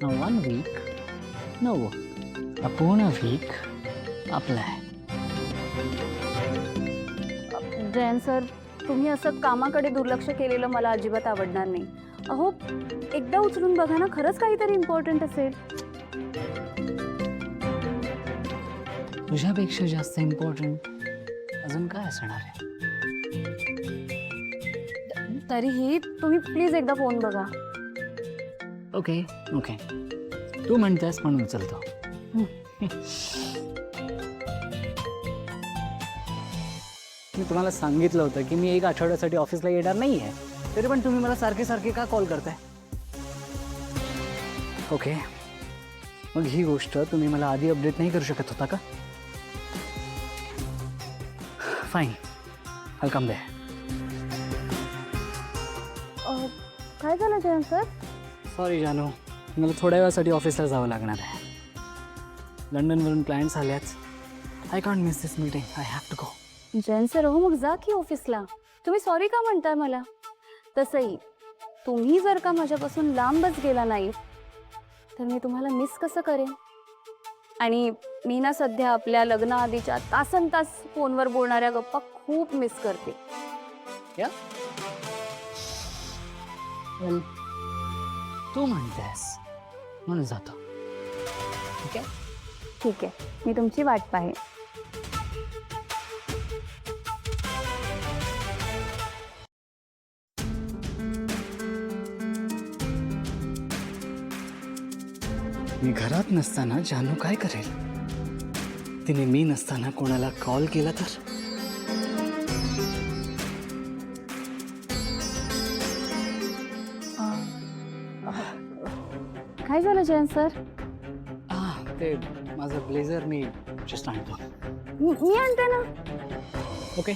1 weak no पूर्ण weak आपलं आहे. जयंत सर, तुम्ही असं कामाकडे दुर्लक्ष केलेलं मला अजिबात आवडणार नाही. अहो, एकदा उचलून बघा ना, खरंच काहीतरी इम्पॉर्टंट असेल. तुझ्यापेक्षा जास्त इम्पॉर्टंट अजून काय असणार आहे? तरीही तुम्ही प्लीज एकदा फोन बघा. ओके ओके, तू म्हणतेस म्हणून उचलतो. मी तुम्हाला सांगितलं होतं की मी 1 आठवड्यासाठी ऑफिसला येणार नाही आहे, तरी पण तुम्ही मला सारखे सारखे का कॉल करताय? ओके, मग ही गोष्ट तुम्ही मला आधी अपडेट नाही करू शकत होता का? फाईन, वेलकम दे. काय झालं जयंत सर? सॉरी जानू, मला थोड्या वेळासाठी ऑफिसला जावं लागणार आहे. लंडनवरून क्लायंट्स आल्याच. I can't miss this meeting, I have to go. Jayant sir, हो मग जा की ऑफिसला. तुम्ही सॉरी का म्हणताय मला? तसंही तुम्ही जर का माझ्यापासून लांबच गेला नाही तर मी तुम्हाला मिस कसं करेन? आणि मी ना सध्या आपल्या लग्नाआधीच्या तासनतास फोनवर बोलणाऱ्या गप्पा खूप मिस करते. या वेल, तू म्हणतेस म्हणून जातो. ठीक आहे? ठीक आहे, मी तुमची वाट पाहेन. मी घरात नसताना जानू काय करेल? तिने मी नसताना कोणाला कॉल केला तर? काय झालं जयंत सर? ते माझं ब्लेझर मी जस्ट आणतो. मी आणते ना. ओके.